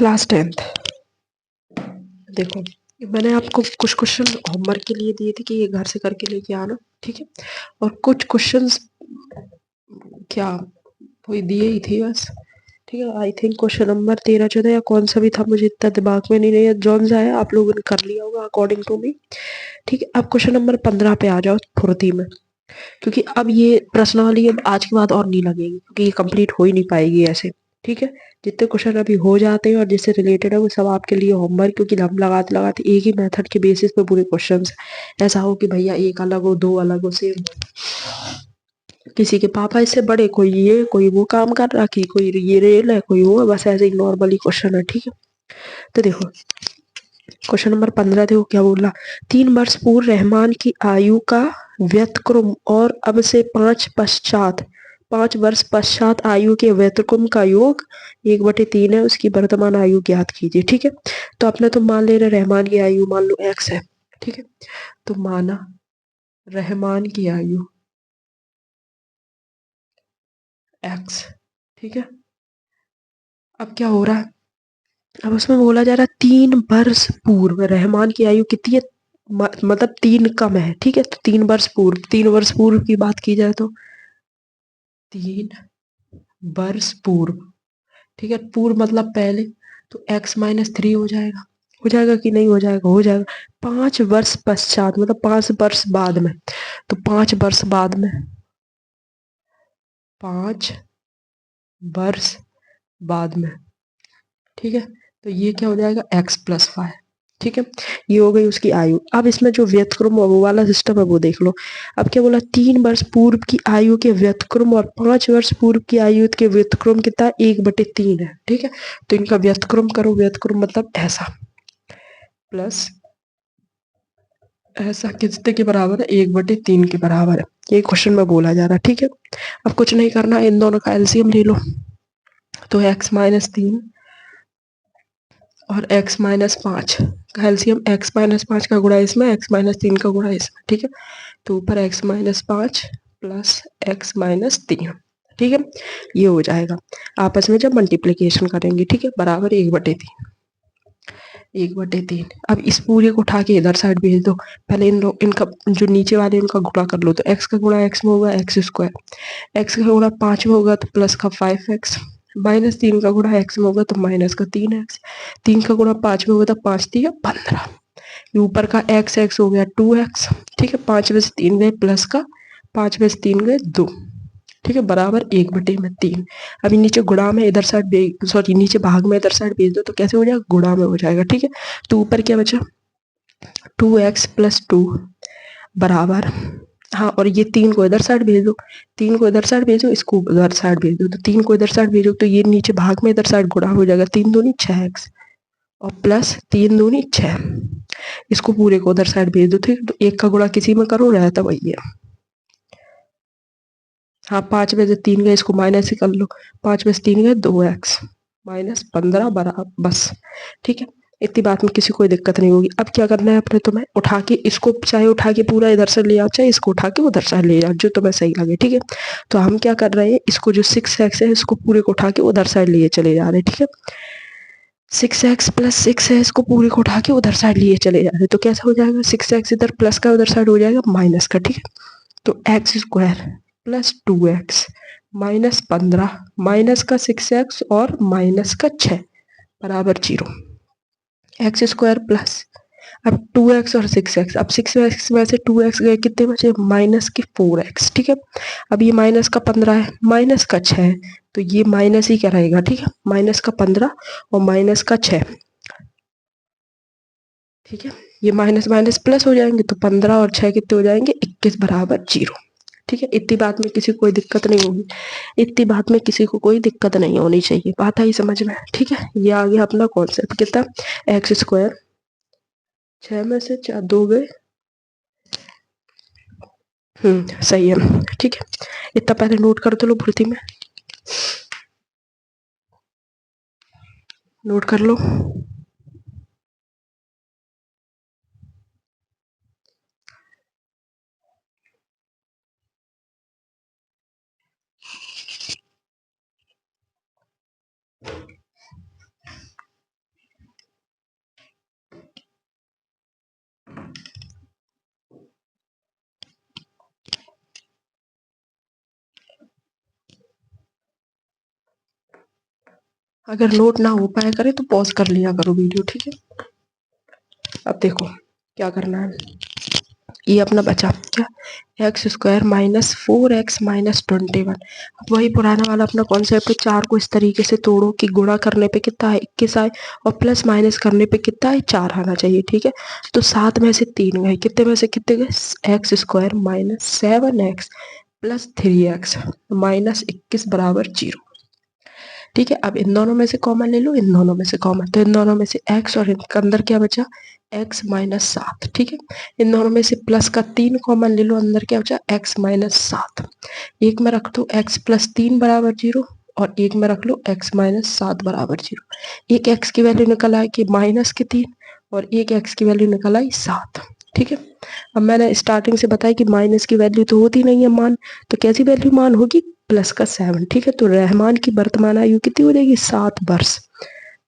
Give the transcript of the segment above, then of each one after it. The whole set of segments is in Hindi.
Class 10th। देखो, मैंने आपको कुछ क्वेश्चन होमवर्क के लिए दिए थे कि ये घर से करके लेके आना, ठीक है। और कुछ क्वेश्चंस क्या वही दिए ही थे बस, ठीक है। आई थिंक क्वेश्चन नंबर 13 14 या कौन सा भी था, मुझे इतना दिमाग में नहीं रहा। जॉन सा है, आप लोगों ने कर लिया होगा अकॉर्डिंग टू मी, ठीक है। अब क्वेश्चन नंबर 15 पे आ जाओ फुर्ती में, क्योंकि अब ये प्रश्नावली अब आज के बाद और नहीं लगेगी, क्योंकि ये कंप्लीट हो ही नहीं पाएगी ऐसे, ठीक है। जितने क्वेश्चन अभी हो जाते हैं और जिससे रिलेटेड है वो सब आपके लिए होमवर्क, क्योंकि हम लगाते लगाते एक ही मेथड के बेसिस पे पूरे क्वेश्चंस, ऐसा हो कि भैया एक अलग हो, दो अलग हो, सेम किसी के पापा इससे बड़े, कोई ये कोई वो काम कर रहा, कि कोई ये रेल है, कोई वो है, बस ऐसे ही नॉर्मली क्वेश्चन है, ठीक है। तो देखो क्वेश्चन नंबर 15 देखो क्या बोला। 3 वर्ष पूर्व रहमान की आयु का व्यतक्रम और अब से 5 वर्ष पश्चात आयु के व्यतक्रम का योग 1/3 है, उसकी वर्तमान आयु ज्ञात कीजिए, ठीक है। तो अपने तो मान ले रहे रहमान की आयु मान लो x है, ठीक है। तो माना रहमान की आयु x, ठीक है। अब क्या हो रहा है, अब उसमें बोला जा रहा है 3 वर्ष पूर्व रहमान की आयु कितनी है, मतलब 3 कम है, ठीक है। तो 3 वर्ष पूर्व, 3 वर्ष पूर्व की बात की जाए तो 3 वर्ष पूर्व, ठीक है। पूर्व मतलब पहले, तो x-3 हो जाएगा, हो जाएगा कि नहीं हो जाएगा, हो जाएगा। 5 वर्ष पश्चात मतलब 5 वर्ष बाद में, तो 5 वर्ष बाद में, 5 वर्ष बाद में, ठीक है। तो ये क्या हो जाएगा x+5, ठीक है। ये हो गई उसकी आयु। अब इसमें जो व्यतक्रम वो वाला सिस्टम है वो देख लो। अब क्या बोला, 3 वर्ष पूर्व की आयु के व्यतक्रम और 5 वर्ष पूर्व की आयु के व्यतक्रम कितना 1/3 है, ठीक है। तो इनका व्यतक्रम करो, व्यतक्रम मतलब ऐसा प्लस ऐसा कितने के बराबर है, 1/3 के बराबर है। ये क्वेश्चन में बोला जा रहा है, ठीक है। अब कुछ नहीं करना, इन दोनों का एलसीएम ले लो। तो x-3 और x-5 का एलसीएम, x-5 का गुणा इसमें, x-3 का गुणा इसमें, ठीक है। तो ऊपर x-5 प्लस x-3, ठीक है। ये हो जाएगा आपस में जब मल्टीप्लीकेशन करेंगे, ठीक है, बराबर 1/3, 1/3। अब इस पूरे को उठा के इधर साइड भेज दो। पहले इनका जो नीचे वाले इनका गुणा कर लो, तो x का गुणा x में होगा x², x का गुणा 5 में होगा तो प्लस का 5x, -3 का गुणा x में होगा तो माइनस का 3x, 3 का गुणा 5 में होगा तो 5×3 = 15। ऊपर का x हो गया 2x, ठीक है। 5 में से 3 गए प्लस का 5 में से 3 गए 2, ठीक है, बराबर 1/3। अभी नीचे गुणा में इधर साइड, सॉरी नीचे भाग में इधर साइड भेज दो तो कैसे हो जाएगा, गुणा में हो जाएगा, ठीक है। तो ऊपर क्या बचा 2x + 2 बराबर, हाँ, और ये 3 को इधर साइड भेज दो, 3 को इधर साइड भेजो, इसको उधर साइड भेज दो, तो 3 को इधर साइड भेजो तो ये नीचे भाग में इधर साइड गुणा हो जाएगा, 3 दूनी 6x और प्लस 3 दूनी 6, इसको पूरे को उधर साइड भेज दो, ठीक। तो एक का गुणा किसी में करो, रहता वही है। हाँ, 5 में से 3 गए, इसको माइनस ही कर लो, 5 में से 3 गए 2x -15 बराबर, बस, ठीक है। इतनी बात में किसी को दिक्कत नहीं होगी। अब क्या करना है अपने, तुम्हें उठा के इसको, चाहे उठा के पूरा इधर से ले आओ, चाहे इसको उठा के उधर से ले आओ, जो तुम्हें सही लगे, ठीक है। तो हम क्या कर रहे हैं, इसको जो 6x है इसको पूरे को उठा के उधर साइड लिए चले जा रहे हैं, ठीक है। 6x + 6 है, इसको पूरे को उठा के उधर साइड लिए चले जा रहे हैं, तो कैसा हो जाएगा, 6x इधर प्लस का उधर साइड हो जाएगा माइनस का, ठीक है। तो x² + 2x -15 माइनस का 6x और माइनस का 6 बराबर 0, x² प्लस, अब 2x और 6x, अब 6x में से 2x गए, कितने बचे माइनस के 4x, ठीक है। अब ये माइनस का 15 है, माइनस का 6 है, तो ये माइनस ही क्या रहेगा, ठीक है, माइनस का 15 और माइनस का 6, ठीक है। ये माइनस माइनस प्लस हो जाएंगे, तो 15 और 6 कितने हो जाएंगे 21 बराबर 0, ठीक है। इतनी बात में किसी को कोई दिक्कत नहीं होगी, इतनी बात में किसी को कोई दिक्कत नहीं होनी चाहिए, बात आई समझ में, ठीक है। ये आ गया अपना कॉन्सेप्ट, कितना x², 6 में से 4 2 गए, सही है, ठीक है। इतना पहले नोट कर दो लो भर्ती में, नोट कर लो। अगर नोट ना हो पाया करे तो पॉज कर लिया करो वीडियो, ठीक है। अब देखो क्या करना है, ये अपना बचा क्या, x square minus 4x minus 21। अब वही पुराना वाला अपना कॉन्सेप्ट है, 4 को इस तरीके से तोड़ो कि गुणा करने पे कितना है 21 आए और प्लस माइनस करने पे कितना है 4 आना चाहिए, ठीक है। तो 7 में से 3 गए, कितने में से कितने गए, x square minus 7x plus 3x minus 21 बराबर 0, ठीक है। अब इन दोनों में से कॉमन ले लो, इन दोनों में से कॉमन, तो इन दोनों में से x और इनके अंदर क्या बचा, x माइनस 7, ठीक है। इन दोनों में से प्लस का 3 कॉमन ले लो, अंदर क्या बचा, x माइनस 7। एक में रख दो x प्लस 3 बराबर 0 और एक में रख लो x माइनस 7 बराबर 0। एक x की वैल्यू निकल आई कि माइनस के 3 और एक x की वैल्यू निकल आई 7, ठीक है। अब मैंने स्टार्टिंग से बताया कि माइनस की वैल्यू तो होती नहीं है मान, तो कैसी वैल्यू मान होगी, प्लस का 7, ठीक है। तो रहमान की वर्तमान आयु कितनी हो जाएगी, 7 वर्ष।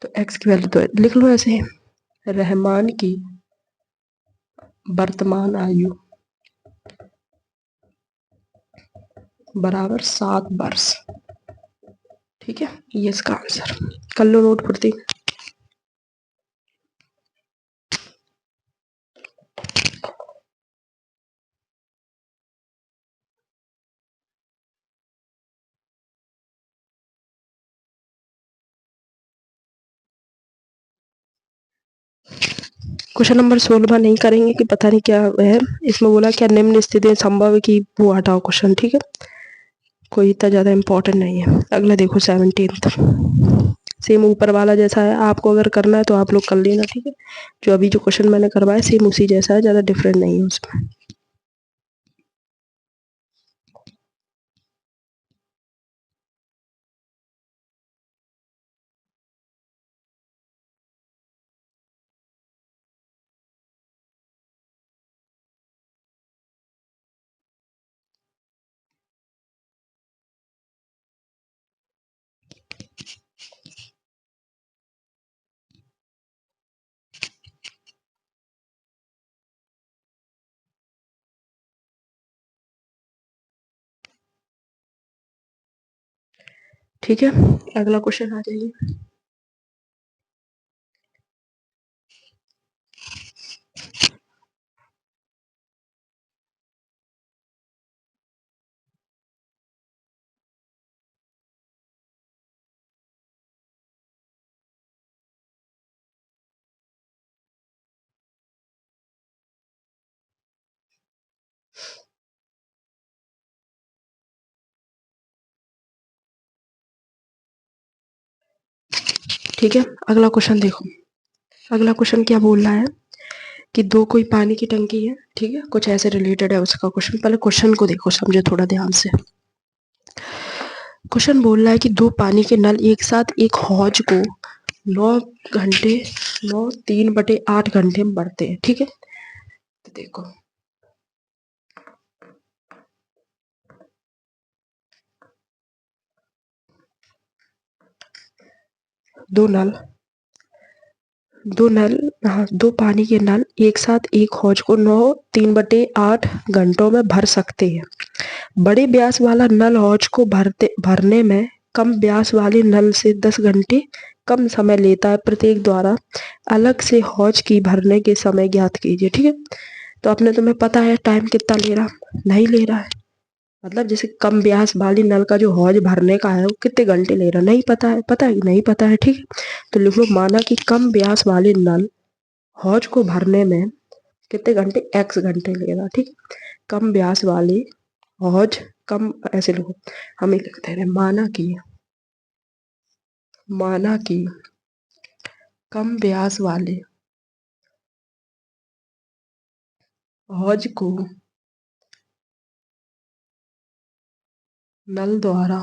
तो एक्स की वैल्यू तो लिख लो ऐसे, रहमान की वर्तमान आयु बराबर 7 वर्ष, ठीक है। ये इसका आंसर, कर लो नोट फुर्ती। क्वेश्चन नंबर 16 नहीं करेंगे कि पता नहीं क्या है, इसमें बोला क्या निम्न स्थिति संभव है कि वो हटाओ क्वेश्चन, ठीक है। कोई इतना ज़्यादा इम्पोर्टेंट नहीं है। अगला देखो 17th, सेम ऊपर वाला जैसा है, आपको अगर करना है तो आप लोग कर लेना, ठीक है। जो अभी जो क्वेश्चन मैंने करवाया सेम उसी जैसा है, ज़्यादा डिफरेंट नहीं है उसमें। ठीक है, अगला क्वेश्चन आ जाइए। ठीक है, अगला क्वेश्चन देखो। अगला क्वेश्चन क्या बोल रहा है कि दो कोई पानी की टंकी है, ठीक है, कुछ ऐसे रिलेटेड है उसका क्वेश्चन। पहले क्वेश्चन को देखो, समझो थोड़ा ध्यान से। क्वेश्चन बोल रहा है कि दो पानी के नल एक साथ एक हौज को 9 घंटे 9 3/8 घंटे में भरते हैं, ठीक है। तो देखो दो नल दो नल हाँ, दो पानी के नल एक साथ एक हौज को 9 3/8 घंटों में भर सकते हैं। बड़े व्यास वाला नल हौज को भरने में कम व्यास वाले नल से 10 घंटे कम समय लेता है। प्रत्येक द्वारा अलग से हौज की भरने के समय ज्ञात कीजिए, ठीक है। तो अपने तुम्हें पता है टाइम कितना ले रहा, नहीं ले रहा है, मतलब जैसे कम व्यास वाली नल का जो हौज भरने का है वो कितने घंटे ले रहा, नहीं पता है, पता है कि नहीं पता है, ठीक है। तो लिख लो, माना कि कम व्यास वाले नल हौज को भरने में कितने घंटे, एक्स घंटे लेगा, ठीक। कम व्यास वाले हौज, कम ऐसे लिखो, हम ही लिखते हैं, माना कि कम व्यास वाले हौज को नल द्वारा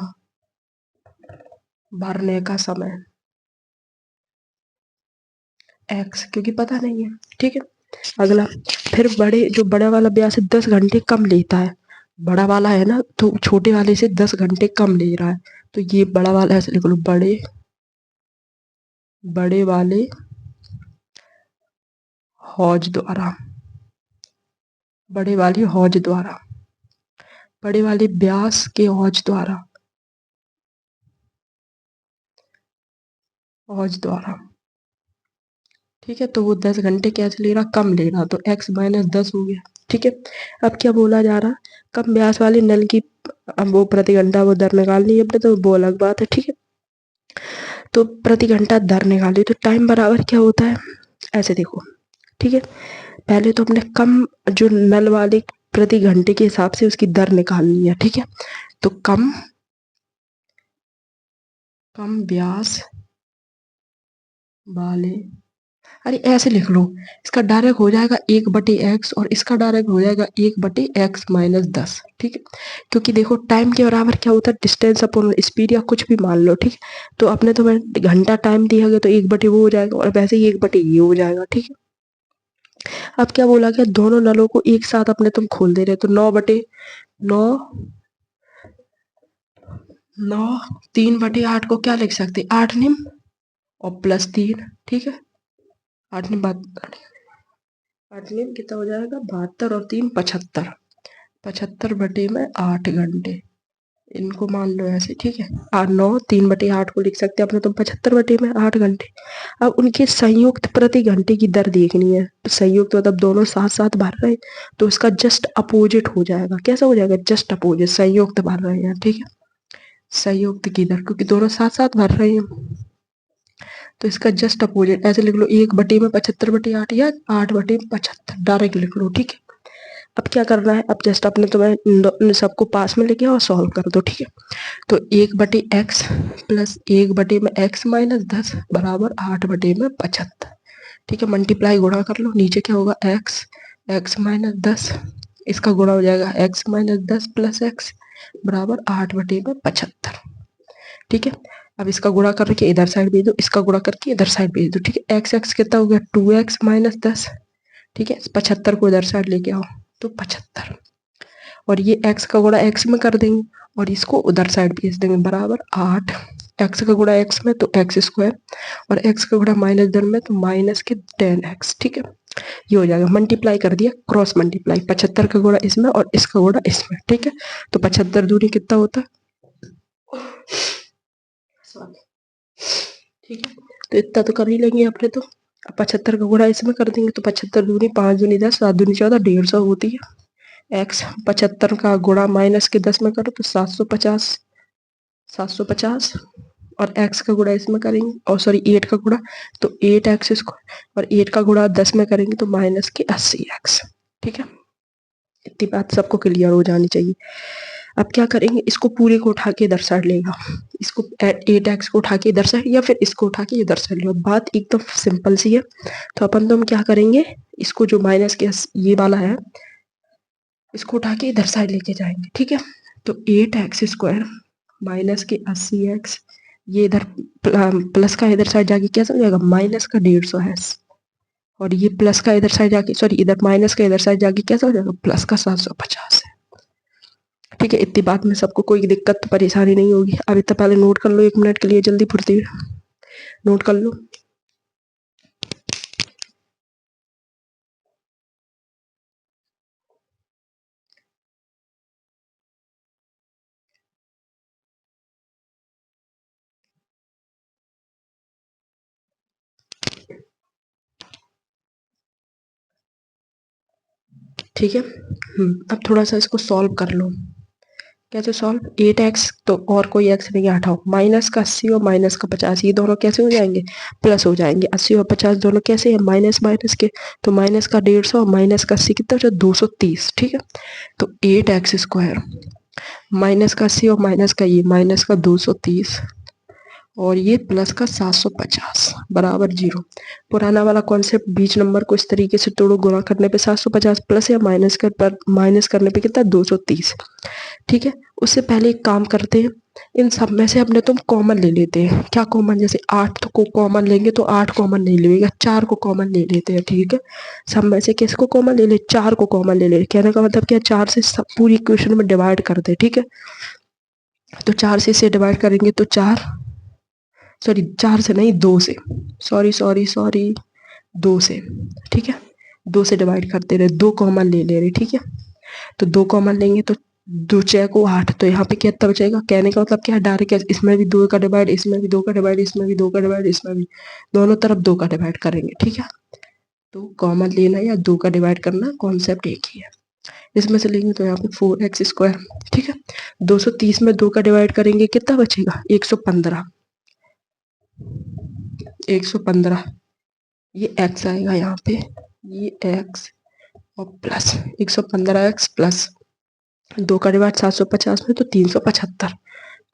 भरने का समय एक्स, क्योंकि पता नहीं है, ठीक है। अगला, फिर जो बड़ा वाला व्यास है 10 घंटे कम लेता है, बड़ा वाला है ना, तो छोटे वाले से 10 घंटे कम ले रहा है। तो ये बड़ा वाला ऐसे लिख लो, बड़े वाले हौज द्वारा, बड़े वाली हौज द्वारा, बड़े वाले व्यास के हौज द्वारा औज द्वारा, ठीक है। तो वो 10 घंटे कैसे ले रहा, कम ले रहा, तो x माइनस 10 हो गया, ठीक है। अब क्या बोला जा रहा, कम व्यास वाले नल की अब वो प्रति घंटा वो दर निकालनी है अपने, तो वो अलग बात है, ठीक है। तो प्रति घंटा दर निकाली, तो टाइम बराबर क्या होता है, ऐसे देखो, ठीक है। पहले तो अपने कम जो नल वाले प्रति घंटे के हिसाब से उसकी दर निकालनी है, ठीक है। तो कम व्यास वाले, अरे ऐसे लिख लो, इसका डायरेक्ट हो जाएगा 1/x और इसका डायरेक्ट हो जाएगा 1/x माइनस 10, ठीक है। क्योंकि देखो टाइम के बराबर क्या होता है, डिस्टेंस अपॉन स्पीड या कुछ भी मान लो, ठीक है। तो अपने तो घंटा टाइम दिया गया तो 1/, वो हो जाएगा और वैसे ही 1/, ये हो जाएगा, ठीक है। अब क्या बोला गया, दोनों नलों को एक साथ अपने तुम खोल दे रहे, तो 9/9, 9 3/8 को क्या लिख सकते, 8 निम और प्लस 3, ठीक है। 8 निम 8 निम कितना हो जाएगा, 72 और 3 75, 75/8 घंटे, इनको मान लो ऐसे, ठीक है। 9 3/8 को लिख सकते हैं अपने, तो 75/8 घंटे। अब उनके संयुक्त प्रति घंटे की दर देखनी है, तो संयुक्त मतलब दोनों साथ साथ भर रहे हैं, तो इसका जस्ट अपोजिट हो जाएगा, कैसा हो जाएगा, जस्ट अपोजिट, संयुक्त भर रहे हैं, ठीक है। संयुक्त की दर, क्योंकि दोनों साथ साथ भर रहे हैं, तो इसका जस्ट अपोजिट ऐसे लिख लो, 1/75/8 या 8/75 डायरेक्ट लिख लो, ठीक है। अब क्या करना है, अब जस्ट अपने तुम्हें सबको पास में लेके और सॉल्व कर दो, ठीक है। तो 1/x प्लस 1/x माइनस 10 बराबर 8/75, ठीक है। मल्टीप्लाई गुणा कर लो, नीचे क्या होगा, x माइनस 10, इसका गुणा हो जाएगा x माइनस 10 प्लस x बराबर 8/75, ठीक है। अब इसका गुणा करके इधर साइड भेज दो, इसका गुणा करके इधर साइड भेज दो, ठीक है। x कितना हो गया, 2x माइनस 10, ठीक है। 75 को इधर साइड लेके आओ, तो 75, और ये x का गुणा x में कर देंगे और इसको उधर साइड भेज देंगे, बराबर 8, x का गुणा x में तो x स्क्वायर और x का गुणा माइनस 10 में तो माइनस के 10x, ठीक है। ये हो जाएगा, मल्टीप्लाई कर दिया, क्रॉस मल्टीप्लाई, 75 का गुणा इसमें और इसका गुणा इसमें, ठीक है। तो 75 दूनी कितना होता है, ठीक है। तो इतना तो कर ही लेंगे अपने, तो 75 का गुणा इसमें कर देंगे, तो 75 दूनी 5 दूनी 10, 7 दूनी 14, 150 होती है। x 75 का गुणा माइनस के 10 में करो तो 750, 750 और x का गुणा इसमें करेंगे, और सॉरी 8 का गुणा तो 8x स्क्वायर और 8 का गुणा 10 में करेंगे तो माइनस के 80x, ठीक है। इतनी बात सबको क्लियर हो जानी चाहिए। अब क्या करेंगे, इसको पूरे को उठा के इधर साइड लेगा, इसको 8x को उठा के इधर साइड या फिर इसको उठा के इधर साइड लेगा, बात एकदम सिंपल सी है। तो अपन तो हम क्या करेंगे, इसको जो माइनस के ये वाला है इसको उठा के इधर साइड लेके जाएंगे, ठीक है। तो 8x स्क्वायर माइनस के 80x, ये इधर प्लस का इधर साइड जाके कैसा हो जाएगा, माइनस का 150 और ये प्लस का इधर साइड जाके, सॉरी इधर माइनस का इधर साइड जाके कैसा हो जाएगा, प्लस का 750 है, ठीक है। इतनी बात में सबको कोई दिक्कत परेशानी नहीं होगी। अब इतना पहले नोट कर लो, 1 मिनट के लिए जल्दी फुर्ती नोट कर लो। ठीक है। अब थोड़ा सा इसको सॉल्व कर लो, कैसे सॉल्व, 8x तो और कोई x नहीं है, हटाओ, माइनस का 80 और माइनस का 50, ये दोनों कैसे हो जाएंगे, प्लस हो जाएंगे। 80 और 50 दोनों कैसे है, माइनस माइनस के, तो माइनस का 150 और माइनस का 80 कितना हो जाए, 230, ठीक है। तो 8x स्क्वायर माइनस का 80 और माइनस का ये माइनस का 230 और ये प्लस का 750 बराबर 0। पुराना वाला कॉन्सेप्ट, बीच नंबर को इस तरीके से तोड़ो, गुणा करने पे 750 प्लस या माइनस कर पर माइनस करने पे कितना 230, ठीक है। उससे पहले एक काम करते हैं, इन सब में से अपने तुम कॉमन ले लेते हैं, क्या कॉमन, जैसे 8 को कॉमन लेंगे तो 8 कॉमन नहीं लेगा, 4 को कॉमन ले लेते हैं, ठीक है। सब में से किसको कॉमन ले ले, 4 को कॉमन ले ले, कहने का मतलब क्या, 4 से सब पूरी इक्वेशन में डिवाइड कर दे, ठीक है। तो 4 से इसे डिवाइड करेंगे तो 4, सॉरी 4 से नहीं 2 से, सॉरी 2 से, ठीक है। 2 से डिवाइड करते रहे, 2 कॉमन ले ले रहे, ठीक है। तो 2 कॉमन लेंगे तो दो छः को 8, तो यहाँ पे कितना बचेगा? कहने का मतलब क्या है, डायरेक्ट इसमें भी 2 का डिवाइड, इसमें भी 2 का डिवाइड, इसमें भी 2 का डिवाइड, इसमें भी, दोनों तरफ 2 का डिवाइड करेंगे, ठीक है। तो कॉमन लेना या 2 का डिवाइड करना, कॉन्सेप्ट एक ही है। इसमें से लेंगे तो यहाँ पे 4x², ठीक है। 230 में 2 का डिवाइड करेंगे, कितना बचेगा? 115, 115, ये x आएगा यहाँ पे, ये x और प्लस 115x प्लस 2 का डिवाइड 750 में, तो 375,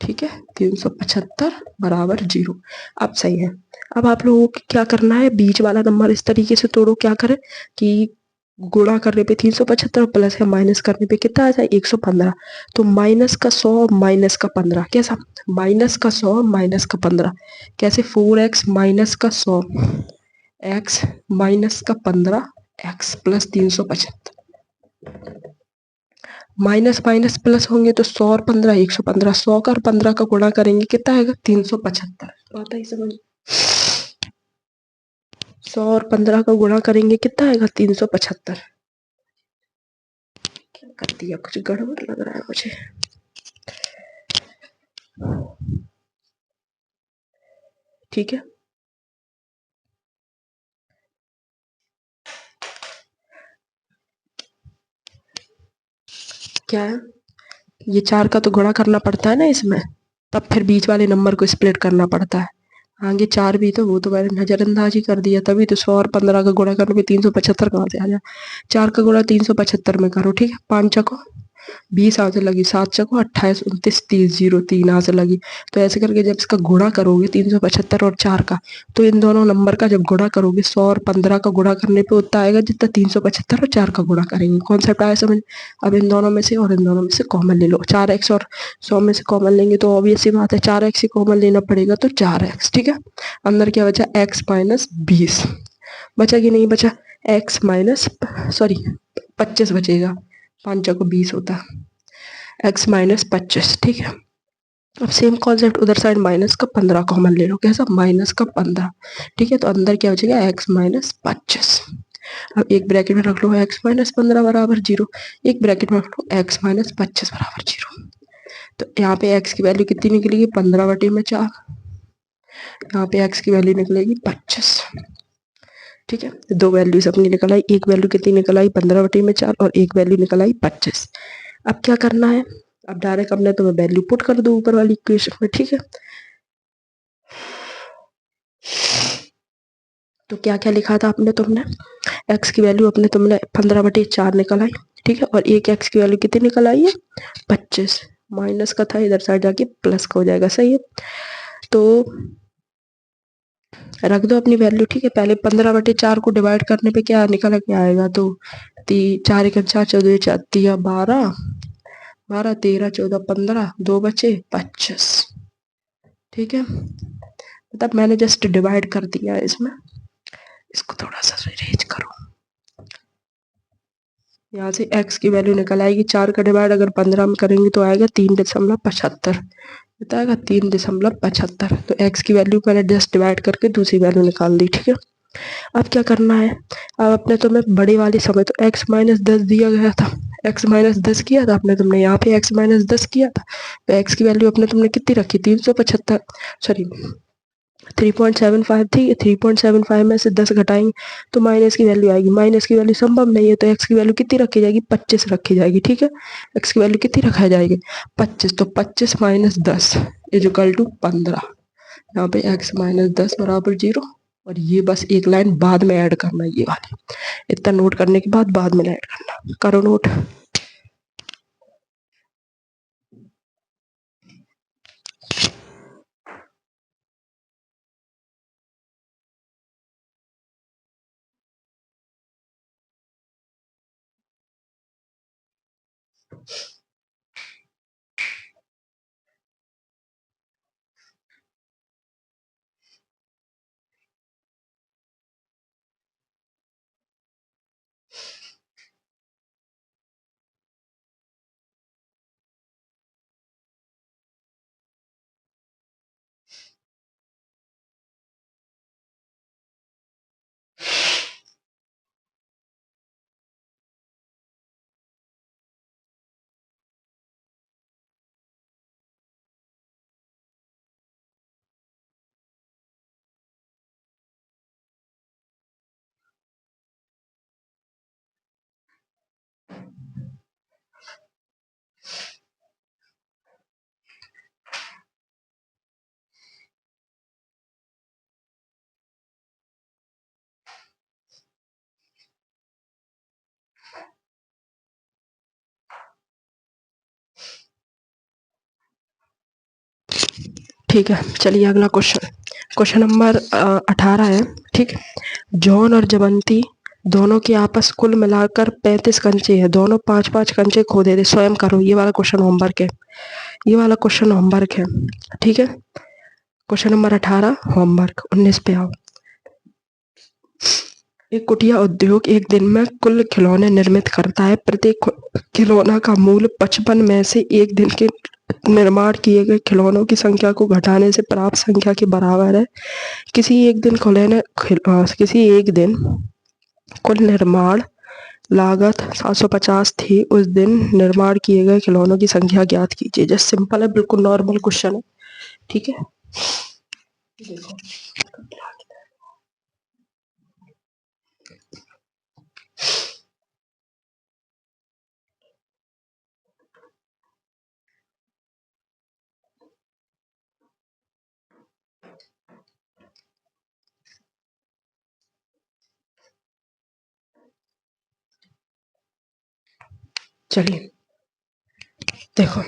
ठीक है। 375 बराबर 0। अब सही है। अब आप लोगों को क्या करना है, बीच वाला नंबर इस तरीके से तोड़ो, क्या करें कि गुणा करने पे 375 प्लस है, माइनस करने पे कितना आ जाए? 115। तो माइनस का 100 माइनस का 15, कैसा? माइनस का 100 माइनस का 15, कैसे? 4x माइनस का 100 x माइनस का 15 x plus 375, minus minus plus होंगे तो 100 और 15 115, 100 का और 15 का गुणा करेंगे, कितना आएगा? 375। तो आता ही समझ, 100 और 15 का गुणा करेंगे, कितना आएगा? 375। क्या कर दिया, कुछ गड़बड़ लग रहा है मुझे। ठीक है, क्या है, ये 4 का तो गुणा करना पड़ता है ना इसमें, तब फिर बीच वाले नंबर को स्प्लिट करना पड़ता है। आगे 4 भी तो, वो तो मैंने नजरअंदाज ही कर दिया, तभी तो 100 और 15 का गुणा करने में 375 कहाँ से आ जाए? 4 का गुणा 375 में करो, ठीक है। 5 चको 20 हाथ से लगी, 7 चको 28, 29, 30, 0 3 हाथ से लगी। तो ऐसे करके जब इसका गुणा करोगे 375 और 4 का, तो इन दोनों नंबर का जब गुणा करोगे 100 और 15 का गुणा करने पे उतना आएगा जितना 375 और 4 का गुणा करेंगे। कॉन्सेप्ट आया समझ? अब इन दोनों में से और इन दोनों में से कॉमन ले लो, 4x और 100 में से कॉमन लेंगे तो ऑब्वियस सी बात है 4x ही कॉमन लेना पड़ेगा, तो 4x, ठीक है। अंदर क्या बचा? x माइनस 20 बचा कि नहीं बचा? x माइनस, सॉरी 25 बचेगा, 5 को 20 होता है, x माइनस 25, ठीक है। अब सेम कॉन्सेप्ट उधर साइड, माइनस का 15 कॉमन ले लो, कैसा? माइनस का 15, ठीक है। तो अंदर क्या बचेगा? x minus 25। अब एक ब्रैकेट में रख लो x माइनस 15 बराबर 0, एक ब्रैकेट में रख लो x माइनस 25 बराबर 0। तो यहाँ पे x की वैल्यू कितनी निकलेगी? 15/4। यहाँ पे x की वैल्यू निकलेगी 25, ठीक है। तो दो वैल्यूज अपनी निकल आई, एक वैल्यू कितनी निकल आई? 15/4 और एक वैल्यू निकल आई 25। अब क्या करना है? अब डायरेक्ट अपने तुम्हें वैल्यू पुट कर दो ऊपर वाली इक्वेशन में, ठीक है। तो क्या क्या लिखा था आपने, तुमने x की वैल्यू अपने तुमने 15/4 निकल आई, ठीक है। और एक x की वैल्यू कितनी निकल आई है? 25। माइनस का था, इधर साइड जाके प्लस का हो जाएगा, सही है। तो रख दो अपनी वैल्यू, ठीक है। पहले 15/4 को डिवाइड करने पे क्या निकल के आएगा? तो 4 1 4 14 4 12 12 13 14 15, 2 बचे 25, ठीक है। मतलब मैंने जस्ट डिवाइड कर दिया है इसमें, इसको थोड़ा सा अरेंज करो। यहाँ से x की वैल्यू निकल आएगी, 4 का डिवाइड अगर 15 में करेंगे तो आएगा 3.75, बताएगा 3.75। तो x की वैल्यू मैंने जस्ट डिवाइड करके दूसरी वैल्यू निकाल दी, ठीक है। अब क्या करना है? अब अपने तुम्हें बड़े वाले समय तो x माइनस 10 दिया गया था, x माइनस 10 किया था अपने तुमने, यहाँ पे x माइनस 10 किया था, तो x की वैल्यू अपने तुमने कितनी रखी? 375, सॉरी 3.75 थी, 3.75 में से 10 घटाएंगे तो माइनस की वैल्यू आएगी, माइनस की वैल्यू संभव नहीं है, तो x की वैल्यू कितनी रखी जाएगी? 25 रखी जाएगी, ठीक है। x की वैल्यू कितनी रखा जाएगी? 25, तो 25 माइनस 10 इज इक्वल टू 15। यहाँ पे x माइनस 10 बराबर 0, और ये बस एक लाइन बाद में ऐड करना, ये वाली इतना नोट करने के बाद में ऐड करना, करो नोट। ठीक है, चलिए अगला क्वेश्चन। क्वेश्चन नंबर 18 है। ठीक, जॉन और जवंती दोनों के आपस कुल मिलाकर 35 कंचे हैं, दोनों 5-5 कंचे खो देते। स्वयं करो। ये वाला क्वेश्चन होमवर्क है, ये वाला क्वेश्चन होमवर्क है। ठीक है, क्वेश्चन नंबर 18 होमवर्क। 19 पे आओ। एक कुटिया उद्योग एक दिन में कुल खिलौने निर्मित करता है। प्रत्येक खिलौना का मूल्य 55 में से एक दिन के निर्माण किए गए खिलौनों की संख्या को घटाने से प्राप्त संख्या के बराबर है। किसी एक दिन कुल निर्माण लागत 750 थी। उस दिन निर्माण किए गए खिलौनों की संख्या ज्ञात कीजिए। जस्ट सिंपल है, बिल्कुल नॉर्मल क्वेश्चन है। ठीक है, देखो चलिए देखो,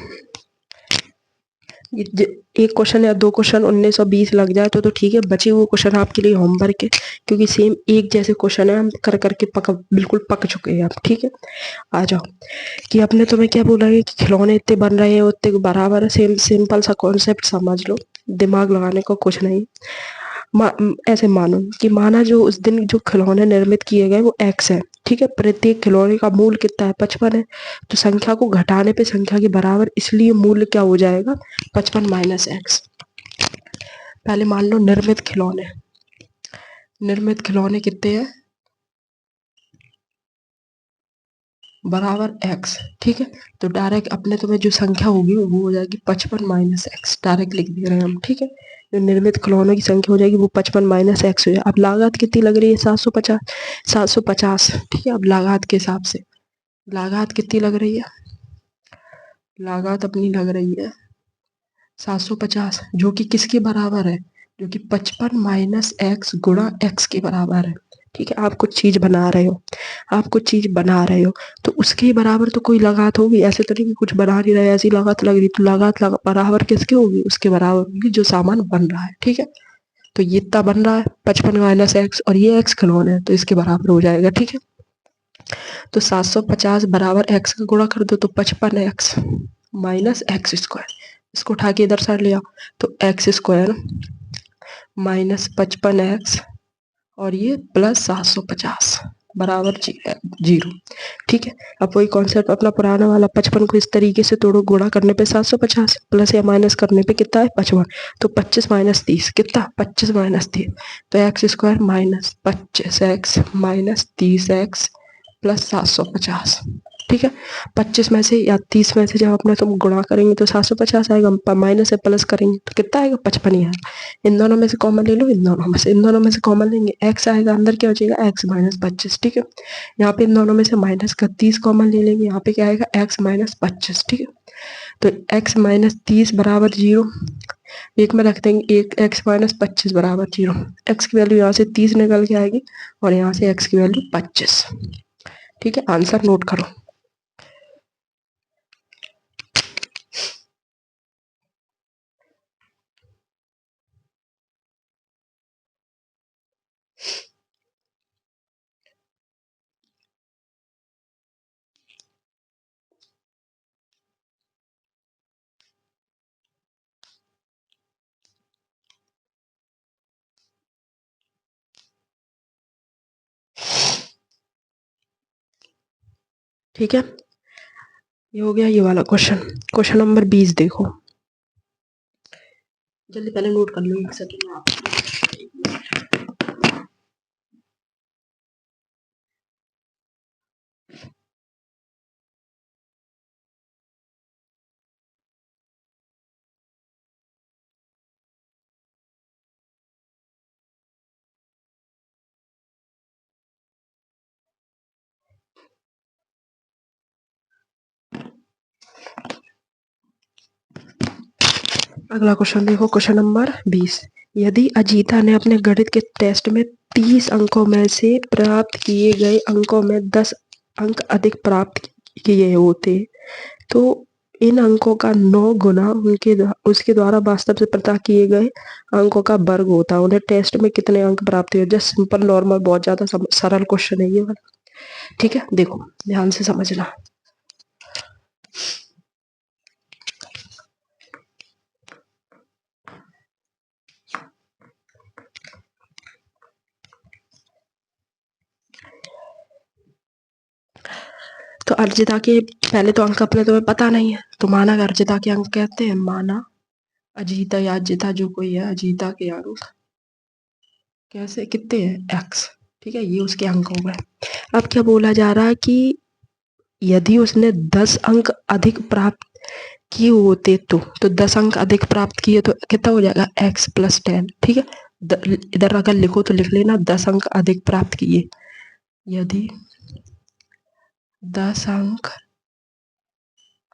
एक क्वेश्चन या दो क्वेश्चन 1920 लग जाए तो ठीक है। बचे हुए क्वेश्चन आपके लिए होमवर्क है, क्योंकि सेम एक जैसे क्वेश्चन है, हम कर करके बिल्कुल पक चुके हैं आप। ठीक है, आ जाओ कि आपने तुम्हें क्या बोला है कि खिलौने इतने बन रहे हैं उतने बराबर है। सेम सिंपल सा कॉन्सेप्ट समझ लो, दिमाग लगाने को कुछ नहीं। ऐसे मानो कि माना जो उस दिन जो खिलौने निर्मित किए गए वो एक्स है। ठीक है, प्रत्येक खिलौने का मूल्य कितना है? 55 है। तो संख्या को घटाने पे संख्या के बराबर, इसलिए मूल्य क्या हो जाएगा? 55 माइनस एक्स। पहले मान लो निर्मित खिलौने कितने हैं? बराबर एक्स। ठीक है, तो डायरेक्ट अपने तुम्हें जो संख्या होगी वो हो जाएगी 55 माइनस एक्स। डायरेक्ट लिख दे रहे हैं हम। ठीक है, जो निर्मित खिलौनों की संख्या हो जाएगी वो 55 माइनस एक्स हो जाएगी। अब लागत कितनी लग रही है? 750। 750। ठीक है, अब लागत के हिसाब से लागत कितनी लग रही है? लागत अपनी लग रही है 750, जो कि किसके बराबर है? जो कि 55 माइनस एक्स गुणा एक्स के बराबर है। ठीक है, आप कुछ चीज बना रहे हो, तो उसके ही बराबर तो कोई लागत होगी। ऐसे तो नहीं कि कुछ बना नहीं रहे ऐसी लागत लग रही, तो लागत बराबर किसके होगी? उसके बराबर होगी जो सामान बन रहा है। ठीक है, तो ये इतना बन रहा है 55 माइनस एक्स, और ये एक्स खिलौने है तो इसके बराबर हो जाएगा। ठीक है, तो 750 बराबर एक्स का गुणा कर दो तो 55 एक्स माइनस एक्स स्क्वायर। इसको उठा के इधर साइड ले आओ तो एक्स स्क्वायर माइनस 55 एक्स और ये प्लस 750 बराबर 0। ठीक है, अब वही कॉन्सेप्ट अपना पुराना वाला। 55 को इस तरीके से तोड़ो, गुणा करने पे 750, प्लस या माइनस करने पे कितना है? 55। तो 25 माइनस 30 कितना? 25 माइनस 30, तो x square minus 25 x minus 30 x plus 750। ठीक है, 25 में से या 30 में से जब अपने तुम गुणा करेंगे तो 750 आएगा, माइनस से प्लस करेंगे तो कितना आएगा? 55 ही आएगा। इन दोनों में से कॉमन ले लो, इन दोनों में से कॉमन लेंगे, एक्स आएगा अंदर, क्या बचेगा? X minus 25। ठीक है, यहाँ पे इन दोनों में से माइनस का 30 कॉमन ले लेंगे, यहाँ पे क्या आएगा? X minus 25। ठीक है, तो एक्स माइनस 30 बराबर 0। एक में रख देंगे, एक एक्स माइनस 25 बराबर 0। एक्स की वैल्यू यहाँ से 30 निकल के आएगी और यहाँ से एक्स की वैल्यू 25। ठीक है, आंसर नोट करो। ठीक है, ये हो गया ये वाला क्वेश्चन। क्वेश्चन नंबर 20 देखो, जल्दी पहले नोट कर लो, एक सेकंड आप। अगला क्वेश्चन देखो, क्वेश्चन नंबर 20। यदि अजीता ने अपने गणित के टेस्ट में 30 अंकों में से प्राप्त किए गए अंकों में 10 अंक अधिक प्राप्त किए होते तो इन अंकों का 9 गुना उसके द्वारा वास्तव से पता किए गए अंकों का वर्ग होता है। उन्हें टेस्ट में कितने अंक प्राप्त हुए? जस्ट सिंपल नॉर्मल, बहुत ज्यादा सरल क्वेश्चन है ये वाला। ठीक है, देखो ध्यान से समझना। तो अर्जिता के पहले तो अंक अपने तुम्हें पता नहीं है, तो माना कि अर्जिता के अंक कहते हैं, माना अजीता या अजिता जो कोई है, अजीता के अंक कैसे कितने हैं? एक्स। ठीक है, ये उसके अंक हो गए। अब क्या बोला जा रहा है कि यदि उसने 10 अंक अधिक प्राप्त किए होते तो 10 अंक अधिक प्राप्त किए तो कितना हो जाएगा? X plus 10। ठीक है, इधर अगर लिखो तो लिख लेना 10 अंक अधिक प्राप्त किए। यदि 10 अंक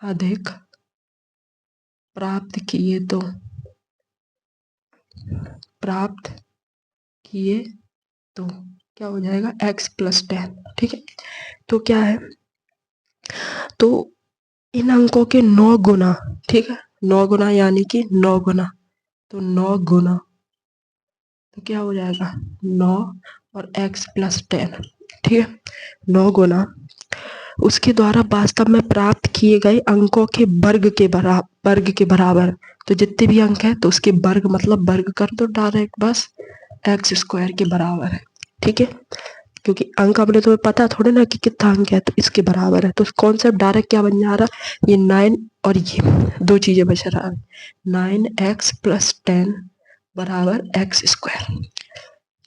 अधिक प्राप्त किए तो क्या हो जाएगा? x plus 10। ठीक है, तो क्या है, तो इन अंकों के 9 गुना, ठीक है 9 गुना यानी कि 9 गुना, तो 9 गुना तो क्या हो जाएगा? 9 और x प्लस 10। ठीक है, 9 गुना उसके द्वारा वास्तव में प्राप्त किए गए अंकों के वर्ग के बराबर। तो जितने भी अंक है तो उसके वर्ग, मतलब वर्ग कर दो डायरेक्ट, बस एक्स स्क्वायर के बराबर है। ठीक है, क्योंकि अंक अपने तुम्हें पता थोड़े ना कि कितना अंक है, तो इसके बराबर है। तो कॉन्सेप्ट डायरेक्ट क्या बन जा रहा है? ये 9 और ये दो चीजें बच रहा है, 9x प्लस 10 बराबर एक्स स्क्वायर।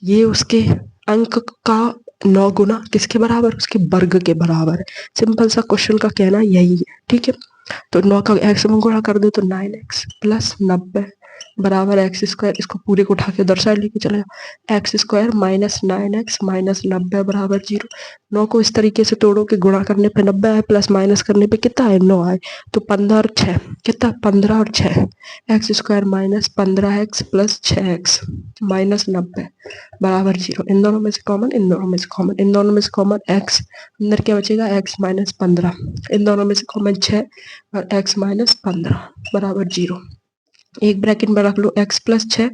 ये उसके अंक का 9 गुना किसके बराबर? उसके वर्ग के बराबर है। सिंपल सा क्वेश्चन का कहना यही है। ठीक है, तो 9 का x में गुणा कर दो तो 9x प्लस 90 बराबर एक्स स्क्वायर। इसको पूरे को उठा के उधर साइड लेके चले जाओ, x square minus 9x minus 90 बराबर 0। 9 को इस तरीके से तोड़ो कि गुणा करने पे 90 आए, प्लस माइनस करने पे कितना है? 9 आए। तो 15 और 6 कितना? 15 और 6 x square minus 15x plus 6x minus 90 बराबर 0। इन दोनों में से कॉमन, इन दोनों में से कॉमन, इन दोनों में से कॉमन x, अंदर क्या बचेगा? x माइनस 15, इन दोनों में से कॉमन 6 और x माइनस 15 बराबर 0। एक ब्रैकेट में रख लो x प्लस 6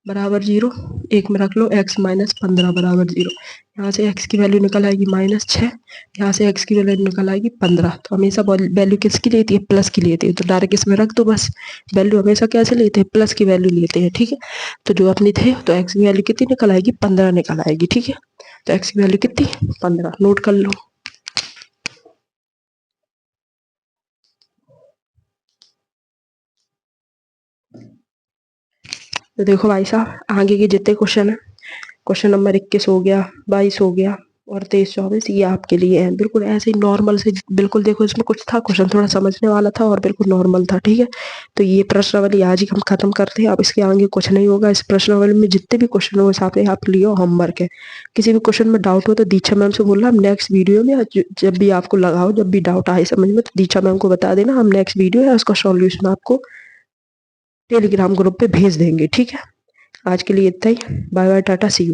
बराबर 0, एक में रख लो x माइनस 15 बराबर 0। यहाँ से x की वैल्यू निकल आएगी माइनस 6, यहाँ से x की वैल्यू निकल आएगी 15। तो हमेशा वैल्यू किसकी लेती है? प्लस की लेती है, तो डायरेक्ट इसमें रख दो बस। वैल्यू हमेशा कैसे लेते हैं? प्लस की वैल्यू लेते हैं। ठीक है, तो जो अपनी थे तो x की वैल्यू कितनी निकल आएगी? 15 निकल आएगी। ठीक है, तो x की वैल्यू कितनी? 15। नोट कर लो। तो देखो भाई साहब, आगे के जितने क्वेश्चन है, क्वेश्चन नंबर 21 हो गया, 22 हो गया और 23 24 ये आपके लिए है। बिल्कुल ऐसे ही नॉर्मल से, बिल्कुल देखो इसमें कुछ था क्वेश्चन थोड़ा समझने वाला था और बिल्कुल नॉर्मल था। ठीक है, तो ये प्रश्नावली आज ही हम खत्म करते हैं। अब इसके आगे कुछ नहीं होगा। इस प्रश्नावली में जितने भी क्वेश्चन हो हिसाब से आप लियो, होमवर्क है। किसी भी क्वेश्चन में डाउट हो तो दीक्षा मैम से बोलना, हम नेक्स्ट वीडियो में जब भी आपको लगाओ, जब भी डाउट आए समझ में, तो दीक्षा मैम को बता देना, हम नेक्स्ट वीडियो है उसका सॉल्यूशन आपको टेलीग्राम ग्रुप पे भेज देंगे। ठीक है, आज के लिए इतना ही। Bye bye, tata, see you.